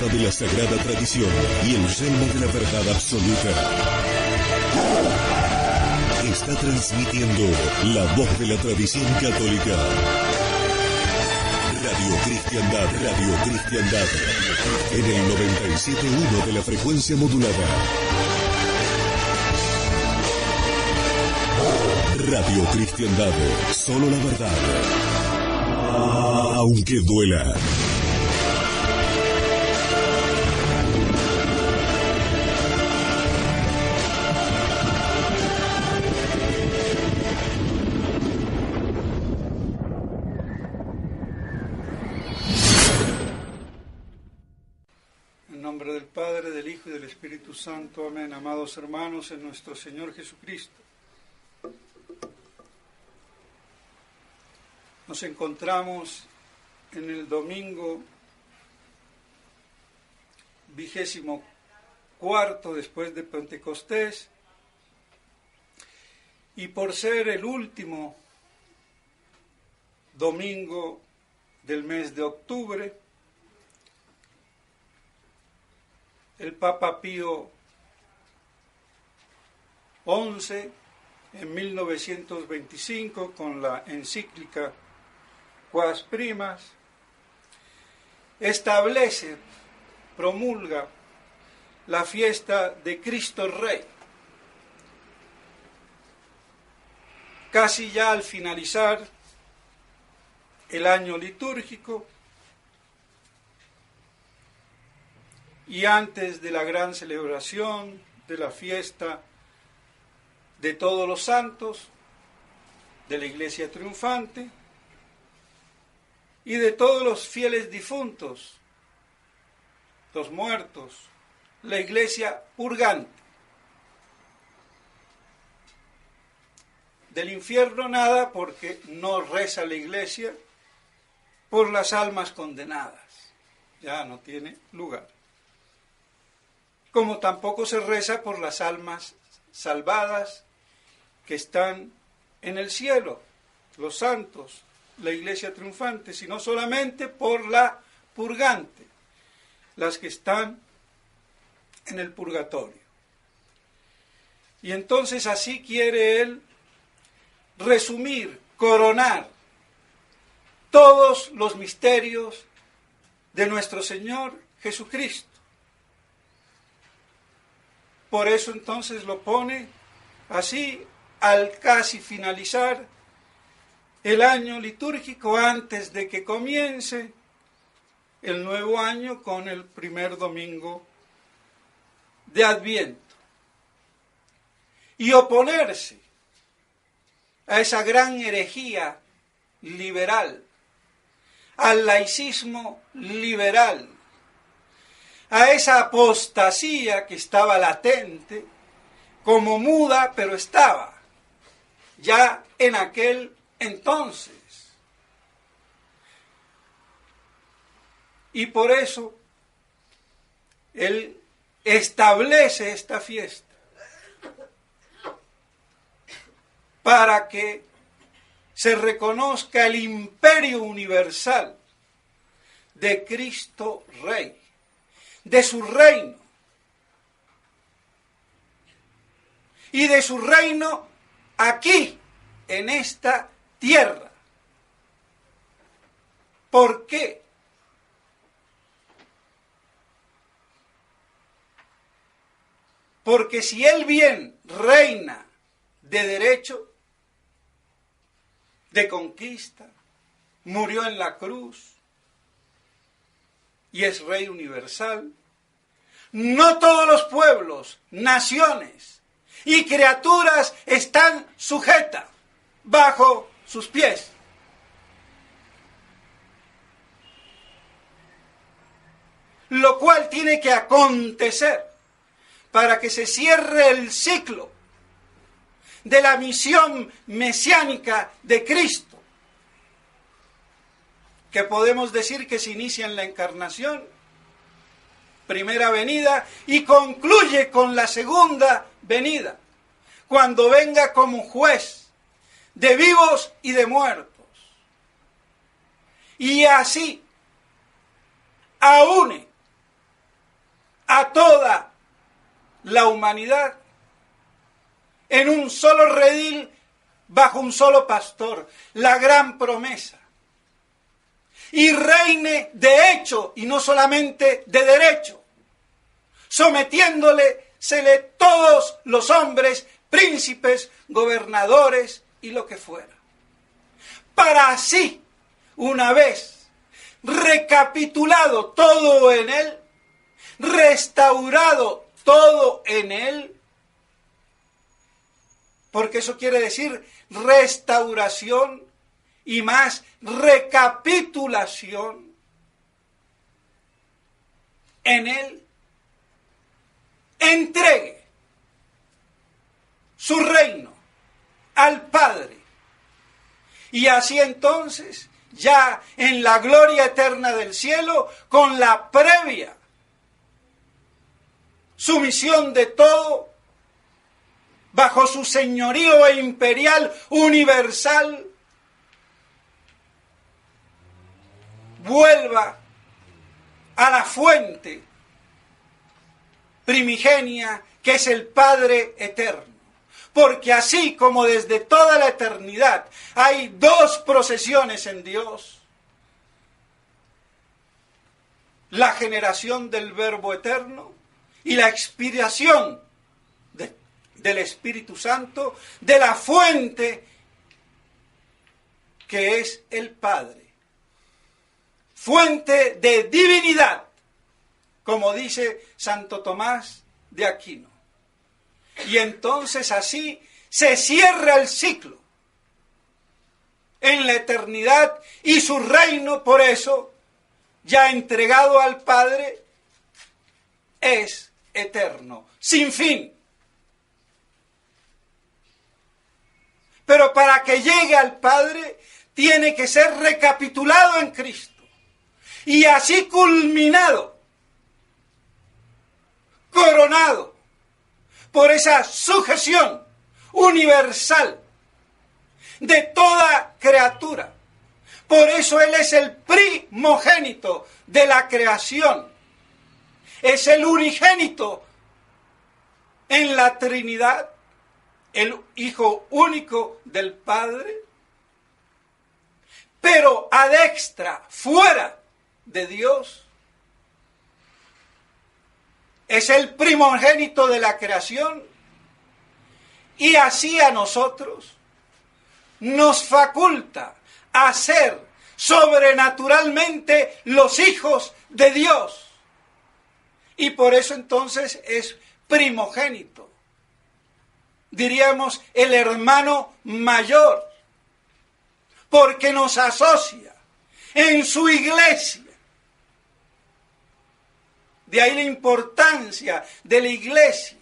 de la sagrada tradición y el yelmo de la verdad absoluta. Está transmitiendo la voz de la tradición católica. Radio Cristiandad, en el 97.1 de la frecuencia modulada. Radio Cristiandad, solo la verdad, aunque duela. En nombre del Padre, del Hijo y del Espíritu Santo. Amén. Amados hermanos en nuestro Señor Jesucristo, nos encontramos en el domingo 24 después de Pentecostés, y por ser el último domingo del mes de octubre, el Papa Pío XI, en 1925, con la encíclica Quas Primas, establece, promulga la fiesta de Cristo Rey. Casi ya al finalizar el año litúrgico y antes de la gran celebración de la fiesta de todos los santos, de la Iglesia triunfante y de todos los fieles difuntos, los muertos, la Iglesia purgante. Del infierno nada, porque no reza la Iglesia por las almas condenadas, ya no tiene lugar. Como tampoco se reza por las almas salvadas que están en el cielo, los santos, la Iglesia triunfante, sino solamente por la purgante, las que están en el purgatorio. Y entonces así quiere él resumir, coronar todos los misterios de nuestro Señor Jesucristo. Por eso entonces lo pone así al casi finalizar el año litúrgico, antes de que comience el nuevo año con el primer domingo de Adviento. Y oponerse a esa gran herejía liberal, al laicismo liberal, a esa apostasía que estaba latente, como muda, pero estaba ya en aquel entonces. Y por eso él establece esta fiesta, para que se reconozca el imperio universal de Cristo Rey, de su reino, y de su reino aquí, en esta tierra. ¿Por qué? Porque si él bien reina de derecho, de conquista, murió en la cruz y es Rey universal, no todos los pueblos, naciones y criaturas están sujetas bajo sus pies. Lo cual tiene que acontecer para que se cierre el ciclo de la misión mesiánica de Cristo, que podemos decir que se inicia en la encarnación, primera venida, y concluye con la segunda venida, cuando venga como juez de vivos y de muertos. Y así aúne a toda la humanidad en un solo redil, bajo un solo pastor, la gran promesa. Y reine de hecho y no solamente de derecho, sometiéndolesele todos los hombres, príncipes, gobernadores y lo que fuera. Para así, una vez recapitulado todo en él, restaurado todo en él, porque eso quiere decir restauración y más recapitulación en él, entregue su reino al Padre. Y así entonces, ya en la gloria eterna del cielo, con la previa sumisión de todo, bajo su señorío imperial universal, vuelva a la fuente primigenia que es el Padre eterno. Porque así como desde toda la eternidad hay dos procesiones en Dios, la generación del Verbo eterno y la expiración del Espíritu Santo, de la fuente que es el Padre. Fuente de divinidad, como dice Santo Tomás de Aquino. Y entonces así se cierra el ciclo en la eternidad y su reino, por eso, ya entregado al Padre, es eterno, sin fin. Pero para que llegue al Padre, tiene que ser recapitulado en Cristo. Y así culminado, coronado por esa sujeción universal de toda criatura. Por eso Él es el primogénito de la creación. Es el unigénito en la Trinidad, el Hijo único del Padre, pero adextra, fuera de Dios. Es el primogénito de la creación y así a nosotros nos faculta a ser sobrenaturalmente los hijos de Dios. Y por eso entonces es primogénito. Diríamos el hermano mayor, porque nos asocia en su iglesia. De ahí la importancia de la iglesia,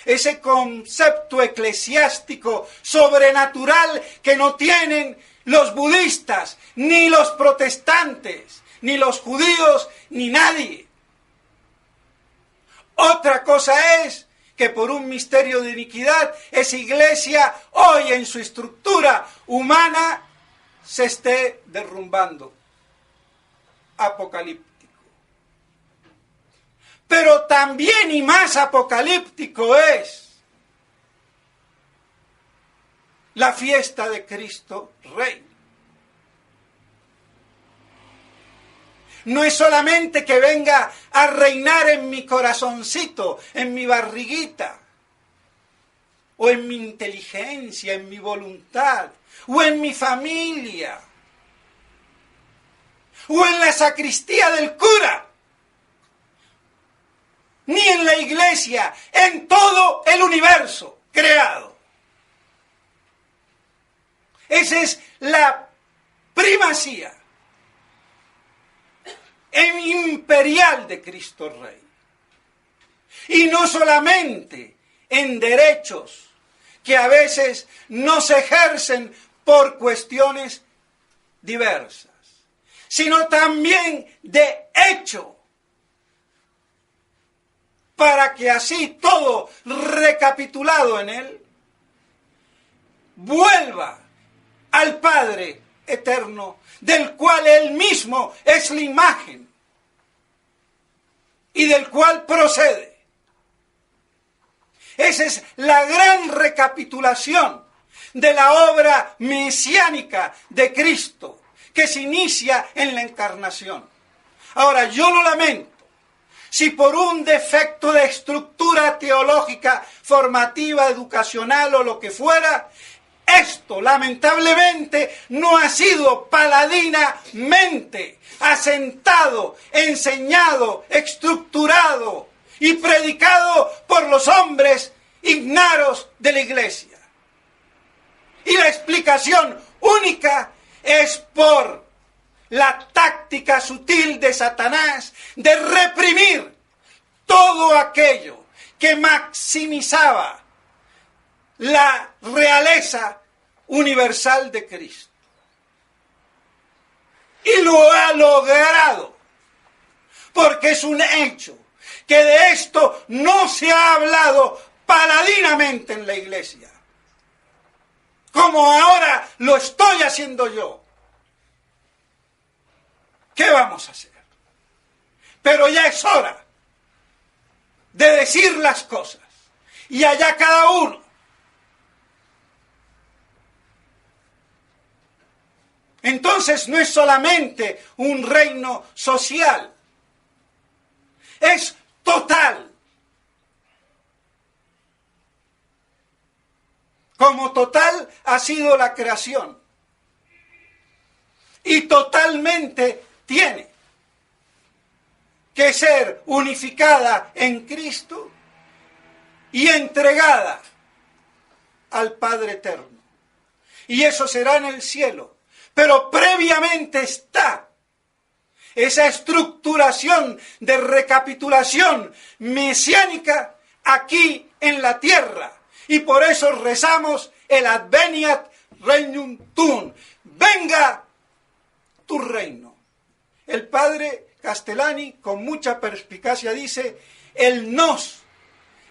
ese concepto eclesiástico sobrenatural que no tienen los budistas, ni los protestantes, ni los judíos, ni nadie. Otra cosa es que por un misterio de iniquidad esa iglesia hoy en su estructura humana se esté derrumbando. Apocalíptico. Pero también y más apocalíptico es la fiesta de Cristo Rey. No es solamente que venga a reinar en mi corazoncito, en mi barriguita, o en mi inteligencia, en mi voluntad, o en mi familia, o en la sacristía del cura, ni en la iglesia, en todo el universo creado. Esa es la primacía imperial de Cristo Rey. Y no solamente en derechos que a veces no se ejercen por cuestiones diversas, sino también de hecho, para que así todo recapitulado en él vuelva al Padre eterno, del cual él mismo es la imagen. y del cual procede. Esa es la gran recapitulación de la obra mesiánica de Cristo, que se inicia en la encarnación. Ahora, yo lo lamento, si por un defecto de estructura teológica, formativa, educacional o lo que fuera, esto lamentablemente no ha sido paladinamente asentado, enseñado, estructurado y predicado por los hombres ignaros de la Iglesia. Y la explicación única es por la táctica sutil de Satanás de reprimir todo aquello que maximizaba la realeza universal de Cristo. Y lo ha logrado, porque es un hecho que de esto no se ha hablado paladinamente en la Iglesia, como ahora lo estoy haciendo yo. ¿Qué vamos a hacer? Pero ya es hora de decir las cosas, y allá cada uno. Entonces no es solamente un reino social, es total. Como total ha sido la creación. Y totalmente tiene que ser unificada en Cristo y entregada al Padre Eterno. Y eso será en el cielo. Pero previamente está esa estructuración de recapitulación mesiánica aquí en la tierra. Y por eso rezamos el Adveniat Regnum Tuum. Venga tu reino. El padre Castellani, con mucha perspicacia, dice, el nos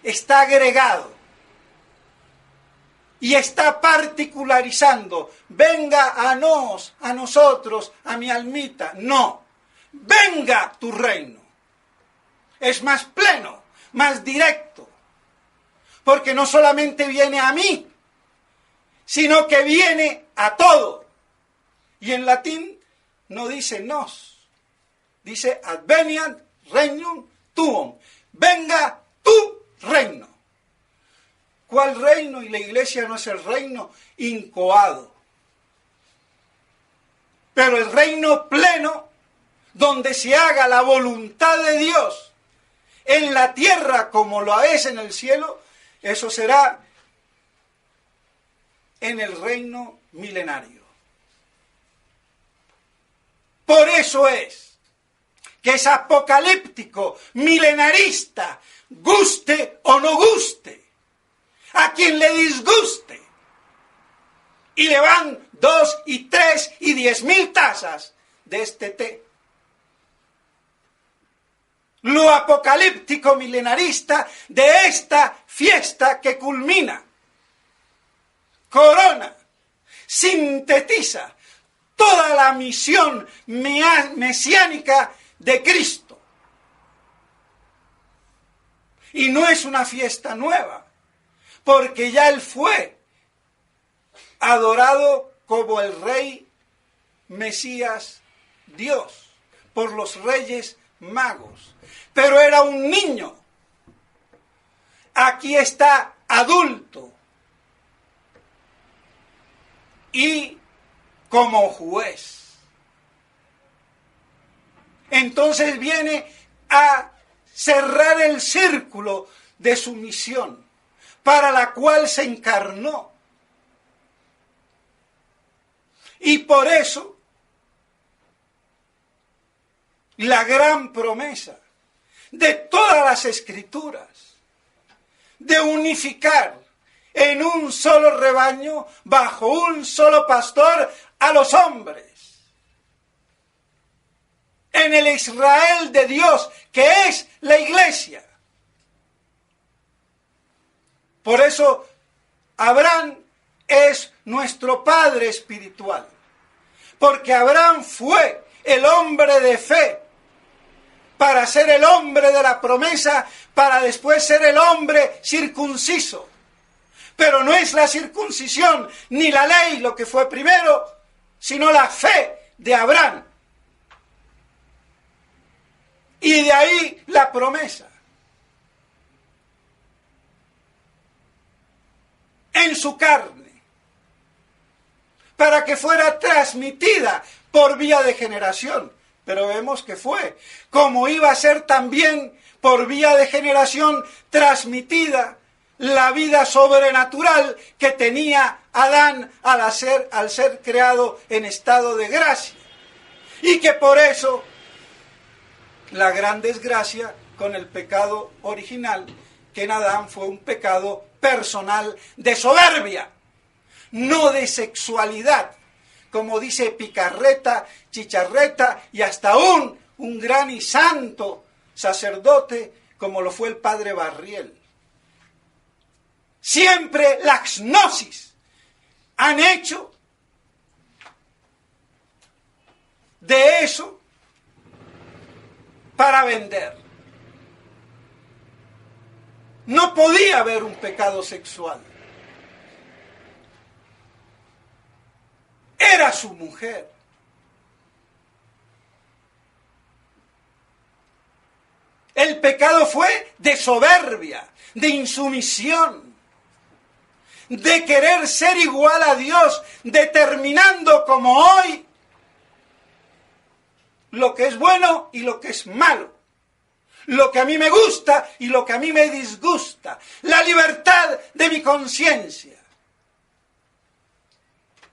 está agregado y está particularizando. Venga a nos, a nosotros, a mi almita. No, venga tu reino. Es más pleno, más directo, porque no solamente viene a mí, sino que viene a todo. Y en latín no dice nos, dice adveniat regnum tuum. Venga tu reino. ¿Cuál reino? Y la Iglesia no es el reino incoado, pero el reino pleno, donde se haga la voluntad de Dios en la tierra como lo es en el cielo. Eso será en el reino milenario. Por eso es que es apocalíptico, milenarista, guste o no guste, a quien le disguste, y le van 2 y 3 y 10,000 tazas de este té. Lo apocalíptico milenarista de esta fiesta que culmina, corona, sintetiza toda la misión mesiánica de Cristo. Y no es una fiesta nueva, porque ya Él fue adorado como el Rey Mesías Dios por los Reyes Magos. Pero era un niño. Aquí está adulto. Y como juez. Entonces viene a cerrar el círculo de su misión, para la cual se encarnó. Y por eso, la gran promesa de todas las Escrituras, de unificar en un solo rebaño, bajo un solo pastor, a los hombres. En el Israel de Dios, que es la Iglesia. Por eso, Abraham es nuestro padre espiritual. Porque Abraham fue el hombre de fe para ser el hombre de la promesa, para después ser el hombre circunciso. Pero no es la circuncisión ni la ley lo que fue primero, sino la fe de Abraham. Y de ahí la promesa. En su carne, para que fuera transmitida por vía de generación. Pero vemos que fue, como iba a ser también por vía de generación transmitida la vida sobrenatural que tenía Adán al ser creado en estado de gracia. Y que por eso la gran desgracia con el pecado original, que en Adán fue un pecado personal de soberbia, no de sexualidad, como dice Picarreta, Chicharreta y hasta un gran y santo sacerdote como lo fue el padre Barriel. Siempre las gnosis han hecho de eso para vender. No podía haber un pecado sexual. Era su mujer. El pecado fue de soberbia, de insumisión, de querer ser igual a Dios, determinando como hoy lo que es bueno y lo que es malo, lo que a mí me gusta y lo que a mí me disgusta, la libertad de mi conciencia.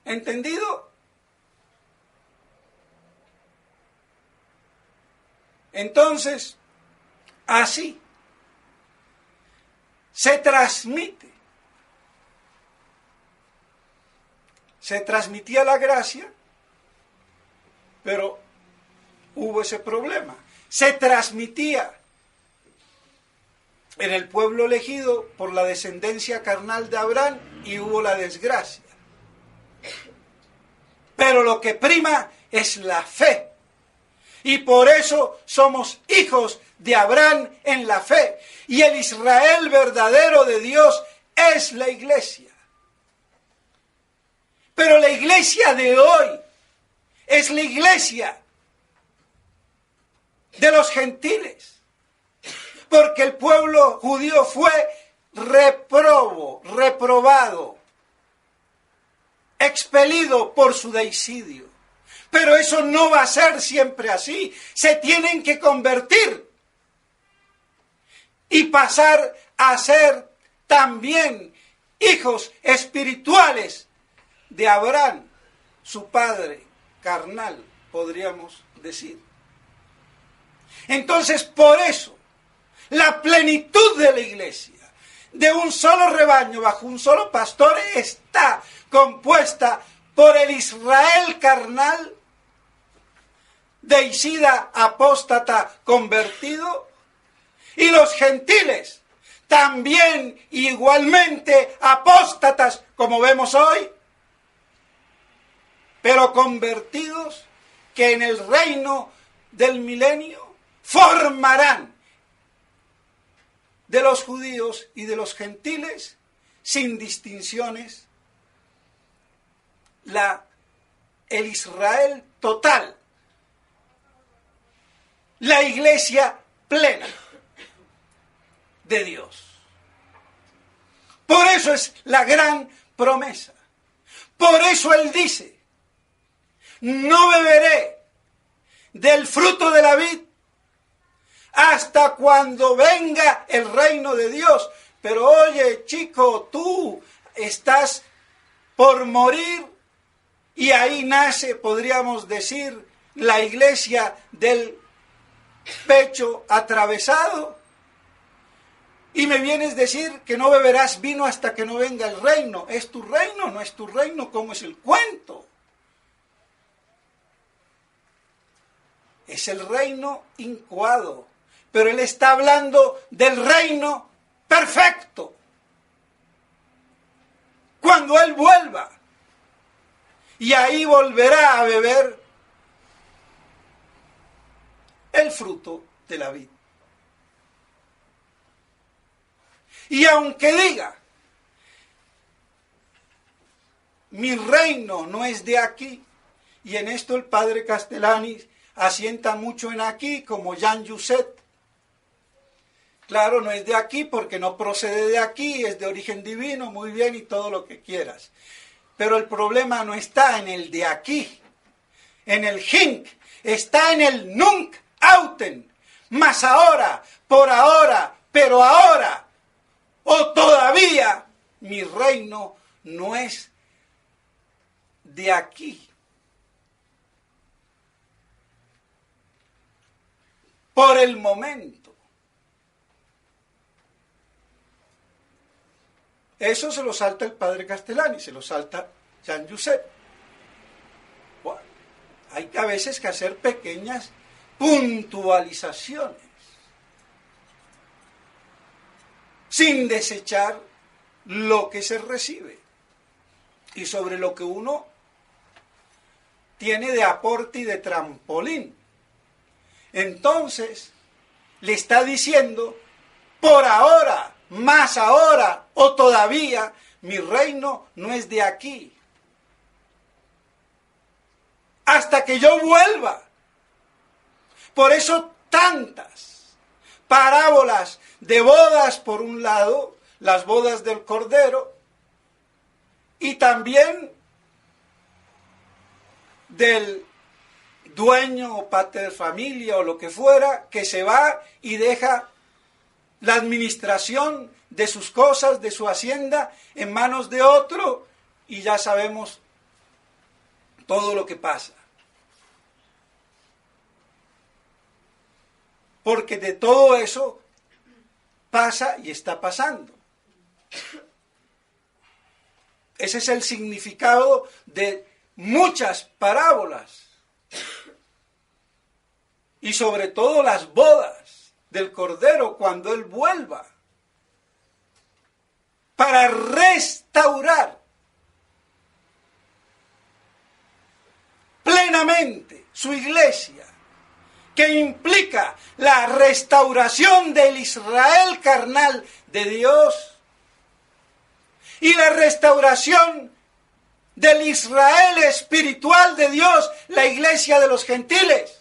¿Entendido? Entonces, así se transmite. Se transmitía la gracia, pero hubo ese problema. Se transmitía en el pueblo elegido por la descendencia carnal de Abraham y hubo la desgracia. Pero lo que prima es la fe. Y por eso somos hijos de Abraham en la fe. Y el Israel verdadero de Dios es la iglesia. Pero la iglesia de hoy es la iglesia de los gentiles. Porque el pueblo judío fue reprobado, expelido por su deicidio. Pero eso no va a ser siempre así. Se tienen que convertir y pasar a ser también hijos espirituales de Abraham, su padre carnal, podríamos decir. Entonces, por eso, la plenitud de la iglesia, de un solo rebaño, bajo un solo pastor, está compuesta por el Israel carnal, deicida, apóstata, convertido, y los gentiles, también igualmente apóstatas, como vemos hoy, pero convertidos, que en el reino del milenio formarán de los judíos y de los gentiles, sin distinciones, el Israel total, la iglesia plena de Dios. Por eso es la gran promesa. Por eso Él dice, no beberé del fruto de la vid hasta cuando venga el reino de Dios. Pero oye, chico, tú estás por morir y ahí nace, podríamos decir, la iglesia del pecho atravesado. Y me vienes a decir que no beberás vino hasta que no venga el reino. ¿Es tu reino? ¿No es tu reino? ¿Cómo es el cuento? Es el reino incoado. Pero Él está hablando del reino perfecto. Cuando Él vuelva. Y ahí volverá a beber el fruto de la vid. Y aunque diga, mi reino no es de aquí, y en esto el padre Castellani asienta mucho en aquí, como Jean Jusset. Claro, no es de aquí porque no procede de aquí, es de origen divino, muy bien, y todo lo que quieras. Pero el problema no está en el de aquí, en el Hinc, está en el Nunc Auten, mas ahora, por ahora, pero ahora, o todavía, mi reino no es de aquí. Por el momento. Eso se lo salta el padre Castellani, se lo salta Jean Jusset. Bueno, hay a veces que hacer pequeñas puntualizaciones, sin desechar lo que se recibe y sobre lo que uno tiene de aporte y de trampolín. Entonces, le está diciendo, por ahora, más ahora o todavía, mi reino no es de aquí. Hasta que yo vuelva. Por eso tantas parábolas de bodas, por un lado, las bodas del Cordero, y también del dueño o pater familia o lo que fuera, que se va y deja la administración de sus cosas, de su hacienda, en manos de otro, y ya sabemos todo lo que pasa. Porque de todo eso pasa y está pasando. Ese es el significado de muchas parábolas. Y sobre todo las bodas del Cordero cuando Él vuelva. Para restaurar plenamente su iglesia, que implica la restauración del Israel carnal de Dios y la restauración del Israel espiritual de Dios, la iglesia de los gentiles.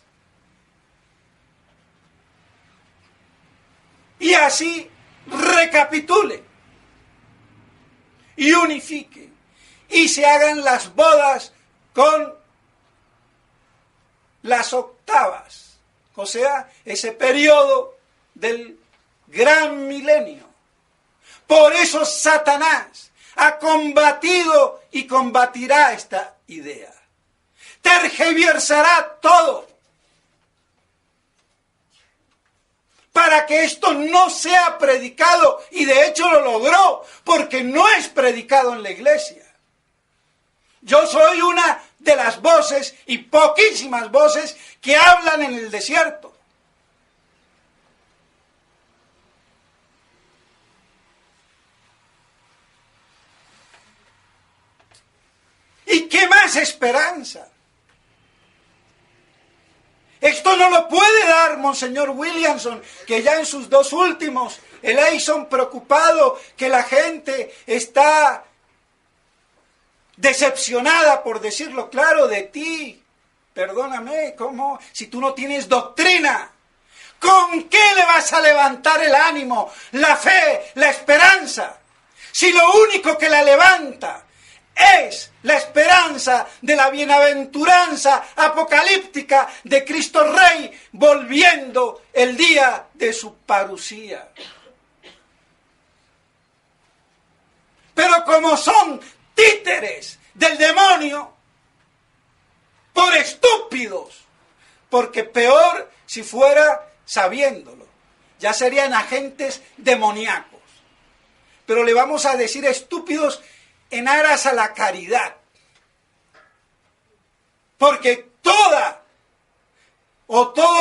Y así recapitule y unifique y se hagan las bodas con las octavas, o sea, ese periodo del gran milenio. Por eso Satanás ha combatido y combatirá esta idea. Tergiversará todo para que esto no sea predicado, y de hecho lo logró, porque no es predicado en la iglesia. Yo soy una de las voces, y poquísimas voces, que hablan en el desierto. ¿Y qué más esperanza? Esto no lo puede dar Monseñor Williamson, que ya en sus dos últimos, el Eison preocupado, que la gente está decepcionada, por decirlo claro, de ti. Perdóname, ¿cómo? Si tú no tienes doctrina, ¿con qué le vas a levantar el ánimo, la fe, la esperanza? Si lo único que la levanta es la esperanza de la bienaventuranza apocalíptica de Cristo Rey volviendo el día de su parusía. Pero como son títeres del demonio, por estúpidos, porque peor si fuera sabiéndolo, ya serían agentes demoníacos. Pero le vamos a decir estúpidos en aras a la caridad. Porque todo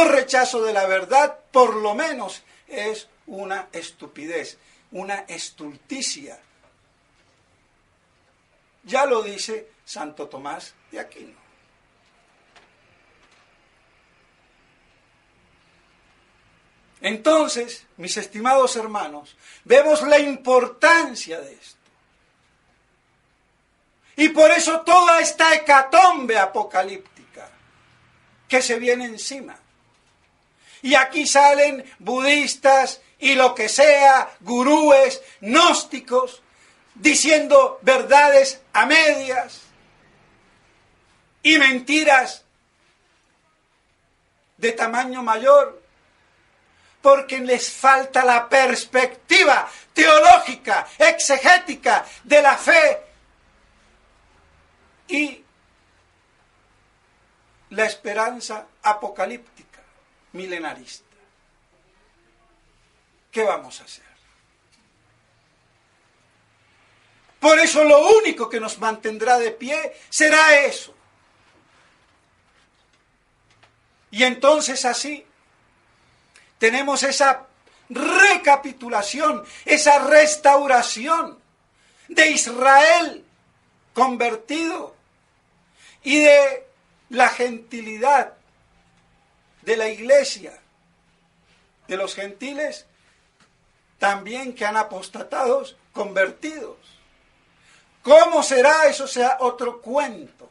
rechazo de la verdad, por lo menos, es una estupidez, una estulticia. Ya lo dice Santo Tomás de Aquino. Entonces, mis estimados hermanos, vemos la importancia de esto. Y por eso toda esta hecatombe apocalíptica que se viene encima. Y aquí salen budistas y lo que sea, gurúes, gnósticos, diciendo verdades a medias y mentiras de tamaño mayor, porque les falta la perspectiva teológica, exegética de la fe y la esperanza apocalíptica, milenarista. ¿Qué vamos a hacer? Por eso lo único que nos mantendrá de pie será eso. Y entonces así tenemos esa recapitulación, esa restauración de Israel convertido y de la gentilidad de la iglesia, de los gentiles también que han apostatado, convertidos. ¿Cómo será? Eso sea otro cuento.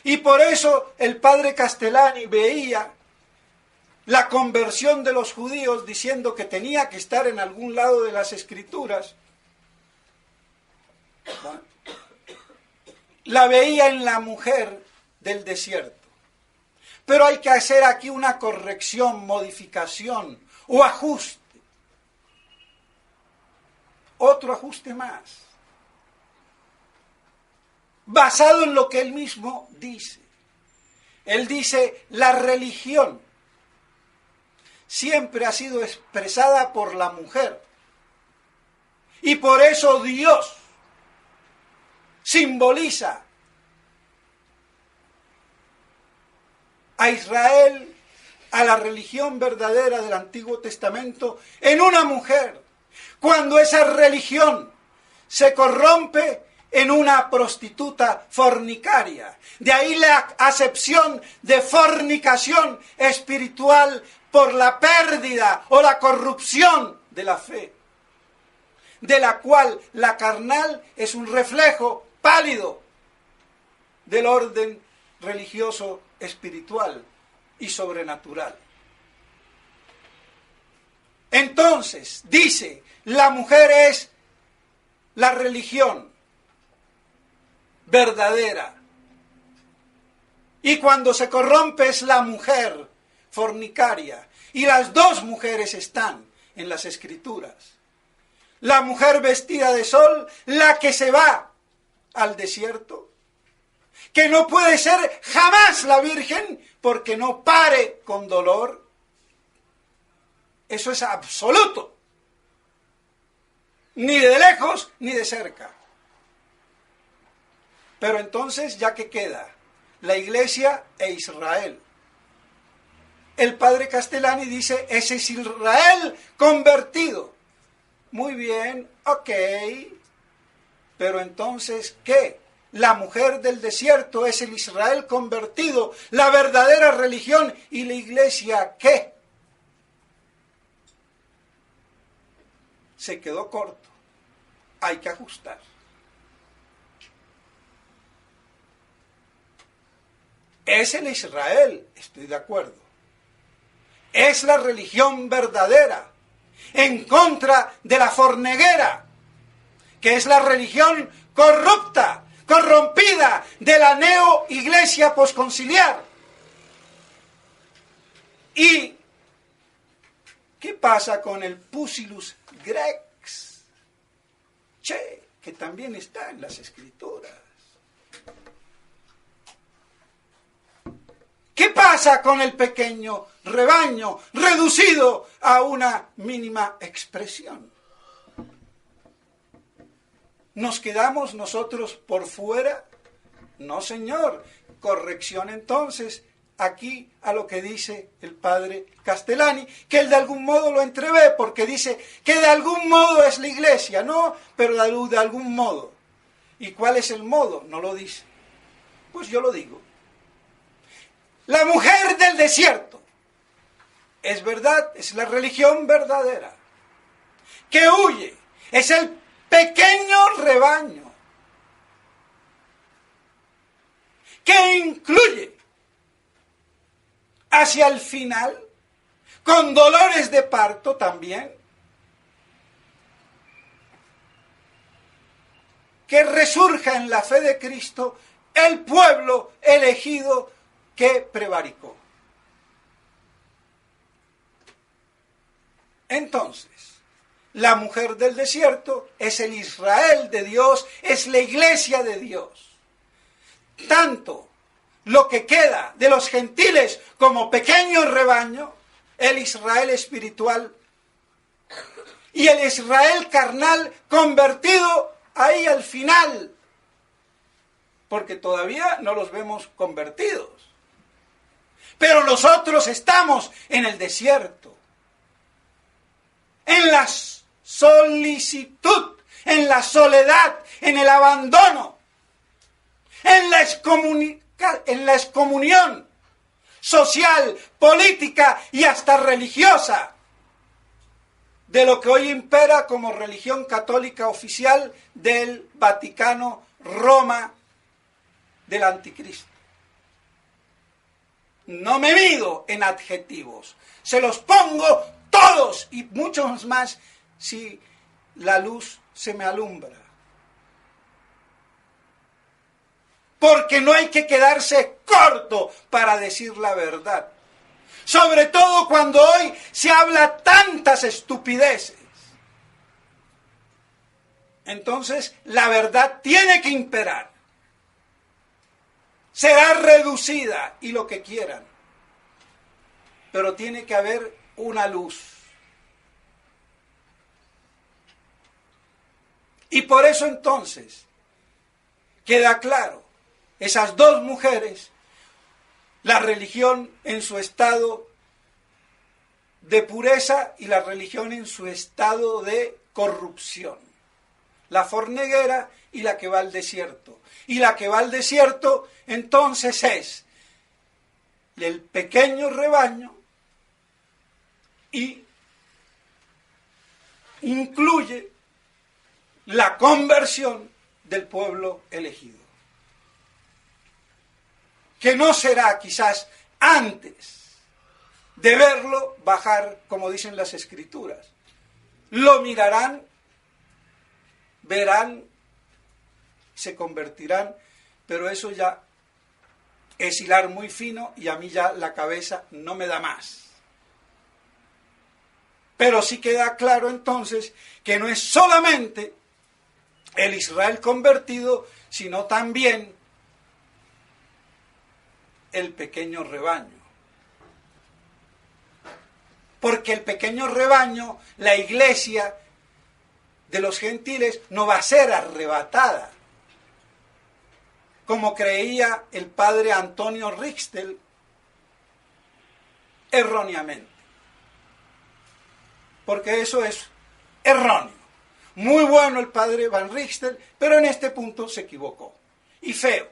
Y por eso el padre Castellani veía la conversión de los judíos diciendo que tenía que estar en algún lado de las Escrituras. La veía en la mujer del desierto. Pero hay que hacer aquí una corrección, modificación o ajuste. Otro ajuste más. Basado en lo que él mismo dice. Él dice, la religión siempre ha sido expresada por la mujer. Y por eso Dios simboliza a Israel, a la religión verdadera del Antiguo Testamento, en una mujer. Cuando esa religión se corrompe en una prostituta fornicaria. De ahí la acepción de fornicación espiritual por la pérdida o la corrupción de la fe, de la cual la carnal es un reflejo pálido del orden religioso, espiritual y sobrenatural. Entonces, dice, la mujer es la religión verdadera. Y cuando se corrompe es la mujer fornicaria. Y las dos mujeres están en las Escrituras. La mujer vestida de sol, la que se va al desierto, que no puede ser jamás la virgen porque no pare con dolor. Eso es absoluto. Ni de lejos ni de cerca. Pero entonces, ¿ya qué queda? La Iglesia e Israel. El padre Castellani dice, ese es Israel convertido. Muy bien, ok. Pero entonces, ¿qué? La mujer del desierto es el Israel convertido, la verdadera religión. ¿Y la Iglesia qué? Se quedó corto. Hay que ajustar. Es el Israel, estoy de acuerdo. Es la religión verdadera, en contra de la forneguera, que es la religión corrupta, corrompida de la neo-iglesia posconciliar. ¿Y qué pasa con el Pusillus Grex? Que también está en las Escrituras. ¿Qué pasa con el pequeño rebaño reducido a una mínima expresión? ¿Nos quedamos nosotros por fuera? No, señor. Corrección entonces aquí a lo que dice el padre Castellani, que él de algún modo lo entrevé, porque dice que de algún modo es la Iglesia, no, pero de algún modo. ¿Y cuál es el modo? No lo dice. Pues yo lo digo. La mujer del desierto es verdad, es la religión verdadera. Que huye, es el pequeño rebaño. Que incluye hacia el final, con dolores de parto también, que resurja en la fe de Cristo el pueblo elegido que prevaricó. Entonces, la mujer del desierto es el Israel de Dios, es la iglesia de Dios. Tanto lo que queda de los gentiles como pequeño rebaño, el Israel espiritual y el Israel carnal convertido ahí al final, porque todavía no los vemos convertidos. Pero nosotros estamos en el desierto, en la solicitud, en la soledad, en el abandono, en la excomunión social, política y hasta religiosa de lo que hoy impera como religión católica oficial del Vaticano, Roma, del Anticristo. No me mido en adjetivos, se los pongo todos y muchos más si la luz se me alumbra. Porque no hay que quedarse corto para decir la verdad. Sobre todo cuando hoy se habla tantas estupideces. Entonces, la verdad tiene que imperar. Será reducida y lo que quieran. Pero tiene que haber una luz. Y por eso entonces, queda claro, esas dos mujeres, la religión en su estado de pureza y la religión en su estado de corrupción. La forneguera y la que va al desierto. Y la que va al desierto entonces es el pequeño rebaño y incluye la conversión del pueblo elegido. Que no será quizás antes de verlo bajar, como dicen las Escrituras. Lo mirarán, verán, se convertirán, pero eso ya es hilar muy fino y a mí ya la cabeza no me da más. Pero sí queda claro entonces que no es solamente el Israel convertido, sino también el pequeño rebaño. Porque el pequeño rebaño, la iglesia de los gentiles, no va a ser arrebatada, como creía el padre Antonio Rixtel erróneamente. Porque eso es erróneo. Muy bueno el padre Van Rixtel, pero en este punto se equivocó. Y feo.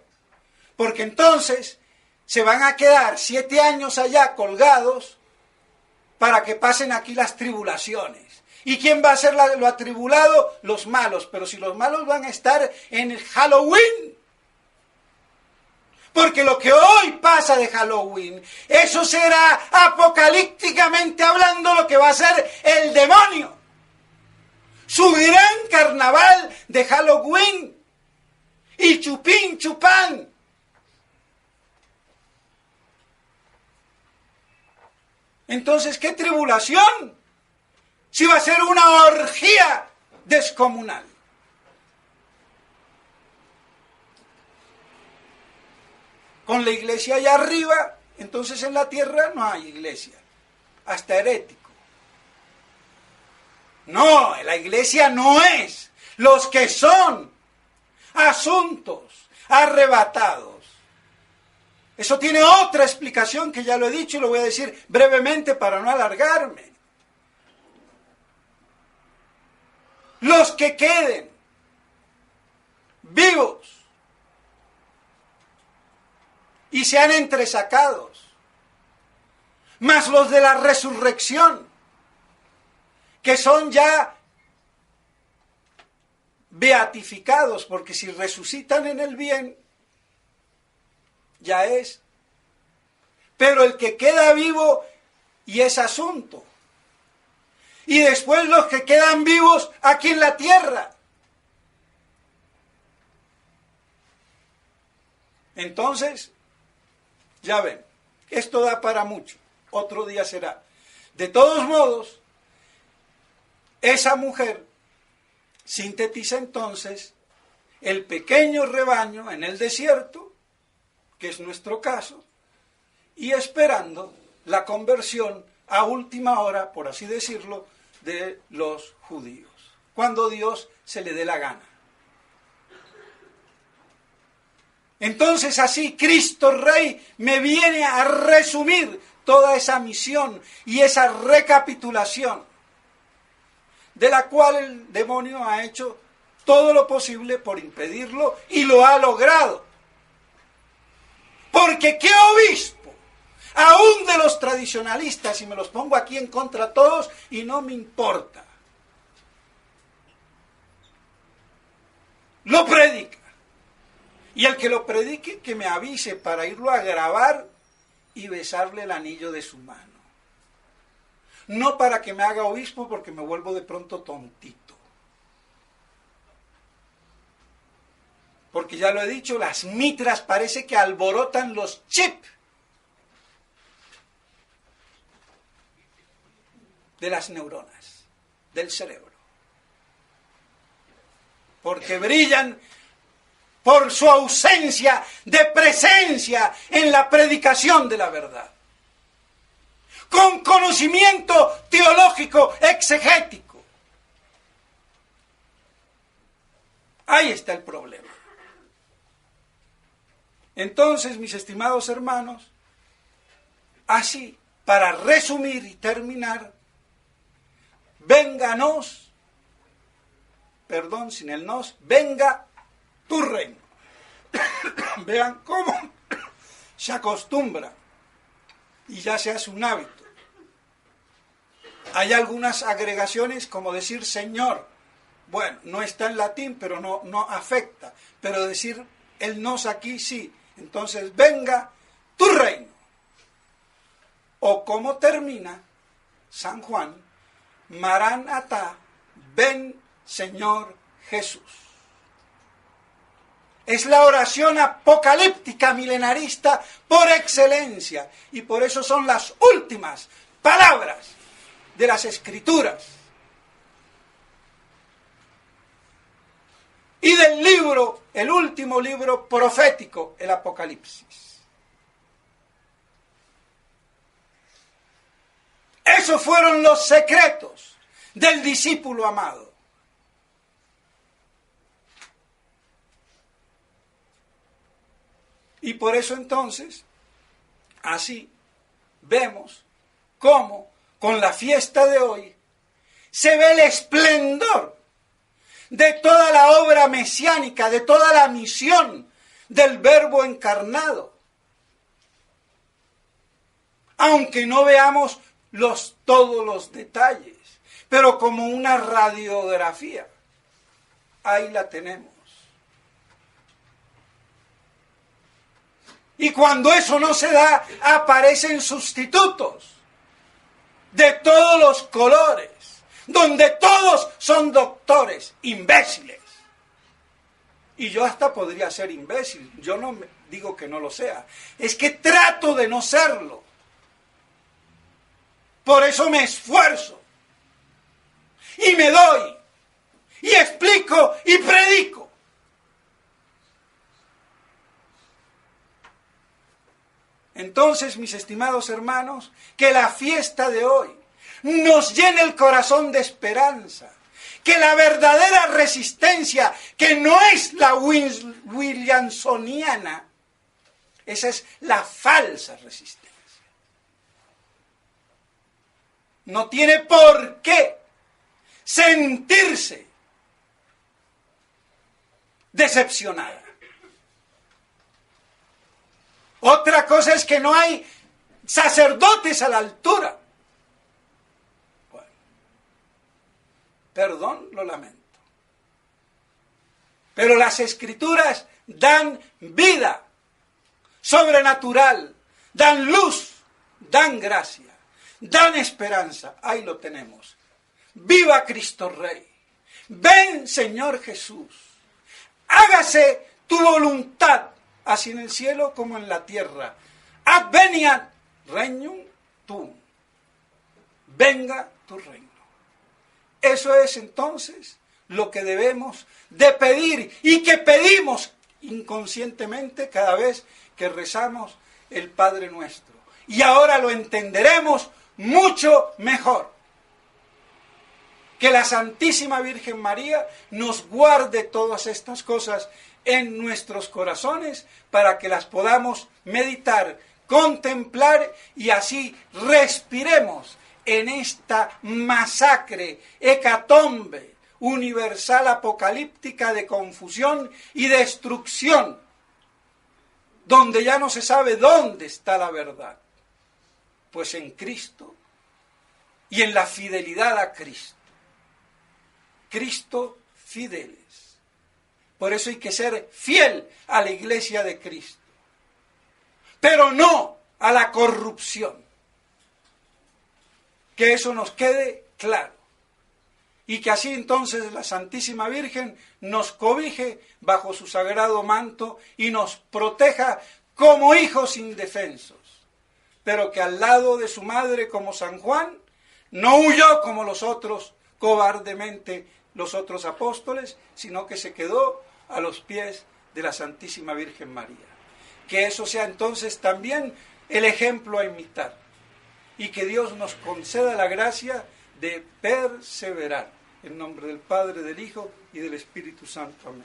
Porque entonces se van a quedar 7 años allá colgados para que pasen aquí las tribulaciones. ¿Y quién va a ser lo atribulado? Los malos. Pero si los malos van a estar en el Halloween. Porque lo que hoy pasa de Halloween, eso será apocalípticamente hablando lo que va a ser el demonio. Su gran carnaval de Halloween. Y chupín, chupán. Entonces, ¿qué tribulación? Si va a ser una orgía descomunal. Con la iglesia allá arriba, entonces en la tierra no hay iglesia. Hasta herético. No, la iglesia no es. Los que son asuntos arrebatados. Eso tiene otra explicación que ya lo he dicho y lo voy a decir brevemente para no alargarme. Los que queden vivos y sean entresacados más los de la resurrección, que son ya beatificados, porque si resucitan en el bien, ya es. Pero el que queda vivo, y es asunto. Y después los que quedan vivos aquí en la tierra. Entonces, ya ven, esto da para mucho. Otro día será. De todos modos, esa mujer sintetiza entonces el pequeño rebaño en el desierto, que es nuestro caso, y esperando la conversión a última hora, por así decirlo, de los judíos, cuando Dios se le dé la gana. Entonces así Cristo Rey me viene a resumir toda esa misión y esa recapitulación, de la cual el demonio ha hecho todo lo posible por impedirlo y lo ha logrado. Porque ¿qué obispo? Aún de los tradicionalistas, y me los pongo aquí en contra todos y no me importa, lo predica. Y el que lo predique, que me avise para irlo a grabar y besarle el anillo de su mano. No para que me haga obispo, porque me vuelvo de pronto tontito. Porque ya lo he dicho, las mitras parece que alborotan los chips de las neuronas, del cerebro. Porque brillan por su ausencia de presencia en la predicación de la verdad. Con conocimiento teológico exegético. Ahí está el problema. Entonces, mis estimados hermanos, así, para resumir y terminar, vénganos, perdón, sin el nos, venga tu reino. Vean cómo se acostumbra y ya se hace un hábito. Hay algunas agregaciones como decir Señor. Bueno, no está en latín, pero no afecta. Pero decir el nos aquí sí. Entonces, venga tu reino. O como termina San Juan, Maranatá, ven Señor Jesús. Es la oración apocalíptica milenarista por excelencia, y por eso son las últimas palabras de las Escrituras y del libro, el último libro profético, el Apocalipsis. Esos fueron los secretos del discípulo amado. Y por eso entonces, así vemos cómo con la fiesta de hoy se ve el esplendor de toda la obra mesiánica, de toda la misión del Verbo encarnado. Aunque no veamos todos los detalles, pero como una radiografía, ahí la tenemos. Y cuando eso no se da, aparecen sustitutos de todos los colores, donde todos son doctores, imbéciles. Y yo hasta podría ser imbécil, yo no digo que no lo sea, es que trato de no serlo. Por eso me esfuerzo, y me doy, y explico, y predico. Entonces, mis estimados hermanos, que la fiesta de hoy nos llene el corazón de esperanza, que la verdadera resistencia, que no es la williamsoniana, esa es la falsa resistencia. No tiene por qué sentirse decepcionada. Otra cosa es que no hay sacerdotes a la altura. Bueno, perdón, lo lamento. Pero las Escrituras dan vida sobrenatural, dan luz, dan gracia, dan esperanza. Ahí lo tenemos. ¡Viva Cristo Rey! Ven, Señor Jesús. Hágase tu voluntad, así en el cielo como en la tierra. Adveniat regnum tuum. Venga tu reino. Eso es entonces lo que debemos de pedir y que pedimos inconscientemente cada vez que rezamos el Padre Nuestro. Y ahora lo entenderemos mucho mejor. Que la Santísima Virgen María nos guarde todas estas cosas en nuestros corazones para que las podamos meditar, contemplar y así respiremos en esta masacre, hecatombe, universal apocalíptica de confusión y destrucción, donde ya no se sabe dónde está la verdad, pues en Cristo y en la fidelidad a Cristo. Cristo fideles. Por eso hay que ser fiel a la Iglesia de Cristo, pero no a la corrupción. Que eso nos quede claro. Y que así entonces la Santísima Virgen nos cobije bajo su sagrado manto y nos proteja como hijos indefensos. Pero que al lado de su madre como San Juan, no huyó como los otros cobardemente, los otros apóstoles, sino que se quedó a los pies de la Santísima Virgen María. Que eso sea entonces también el ejemplo a imitar. Y que Dios nos conceda la gracia de perseverar. En nombre del Padre, del Hijo y del Espíritu Santo. Amén.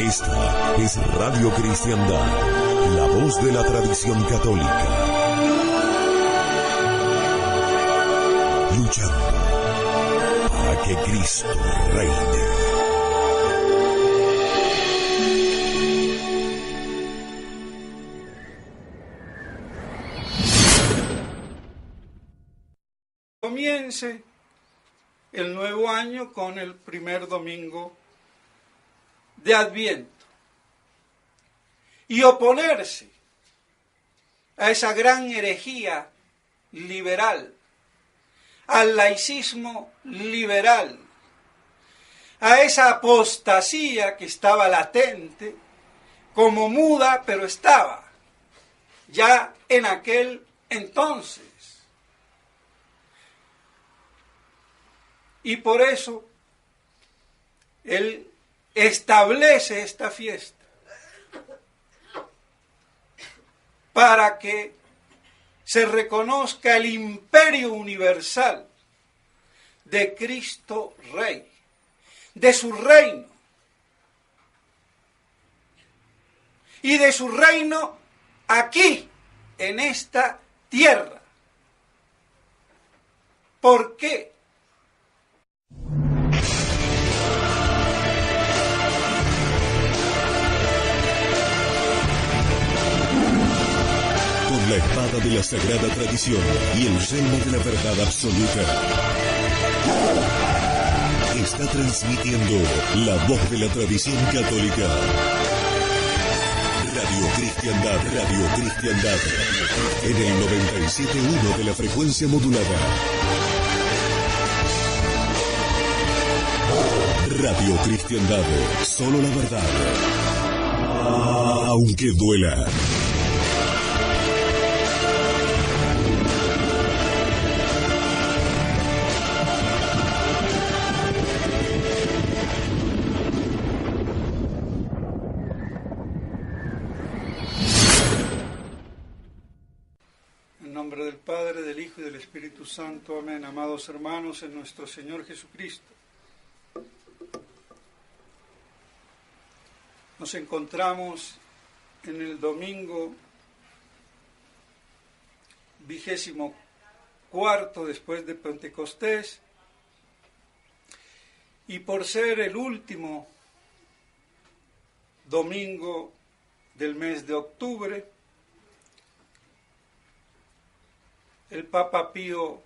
Esta es Radio Cristiandad, la voz de la tradición católica. Luchando para que Cristo reine. Comience el nuevo año con el primer domingo de Adviento y oponerse a esa gran herejía liberal, al laicismo liberal, a esa apostasía que estaba latente, como muda, pero estaba ya en aquel entonces. Y por eso él establece esta fiesta para que se reconozca el imperio universal de Cristo Rey, de su reino, y de su reino aquí, en esta tierra. ¿Por qué? La espada de la sagrada tradición y el yelmo de la verdad absoluta. Está transmitiendo la voz de la tradición católica. Radio Cristiandad. En el 97.1 de la frecuencia modulada. Radio Cristiandad. Solo la verdad. Aunque duela. En nombre del Padre, del Hijo y del Espíritu Santo. Amén. Amados hermanos, en nuestro Señor Jesucristo. Nos encontramos en el domingo 24 después de Pentecostés, y por ser el último domingo del mes de octubre, el Papa Pío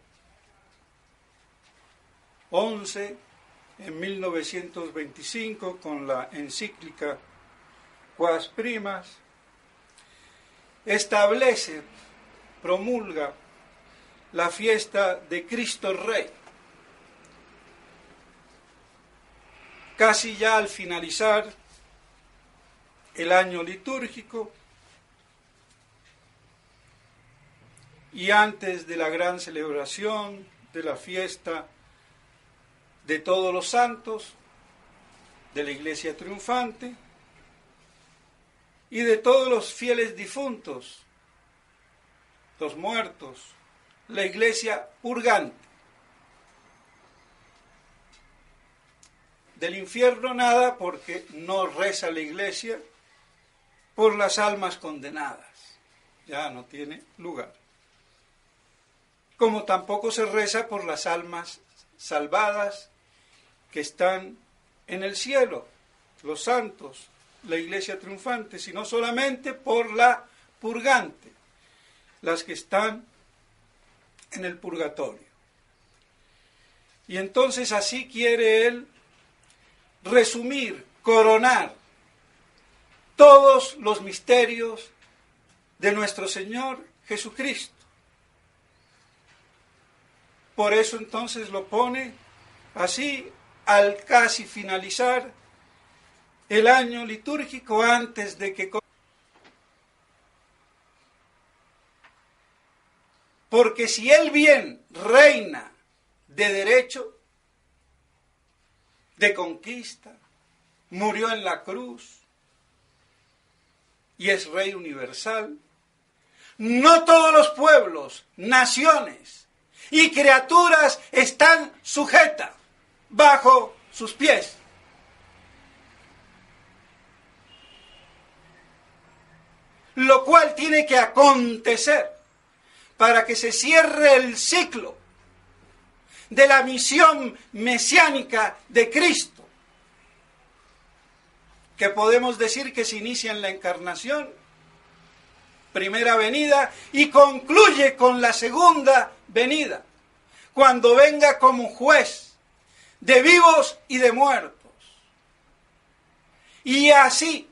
XI, en 1925, con la encíclica Quas Primas, establece, promulga la fiesta de Cristo Rey. Casi ya al finalizar el año litúrgico y antes de la gran celebración de la fiesta de todos los santos, de la Iglesia triunfante y de todos los fieles difuntos, los muertos, la Iglesia purgante. Del infierno nada, porque no reza la Iglesia por las almas condenadas, ya no tiene lugar. Como tampoco se reza por las almas salvadas que están en el cielo, los santos, la Iglesia triunfante, sino solamente por la purgante, las que están en el purgatorio. Y entonces así quiere él resumir, coronar todos los misterios de nuestro Señor Jesucristo. Por eso entonces lo pone así al casi finalizar el año litúrgico, antes de que... Porque si Él bien reina de derecho, de conquista, murió en la cruz y es Rey universal, no todos los pueblos, naciones y criaturas están sujetas bajo sus pies. Lo cual tiene que acontecer para que se cierre el ciclo de la misión mesiánica de Cristo, que podemos decir que se inicia en la encarnación, primera venida, y concluye con la segunda venida, cuando venga como juez de vivos y de muertos. Y así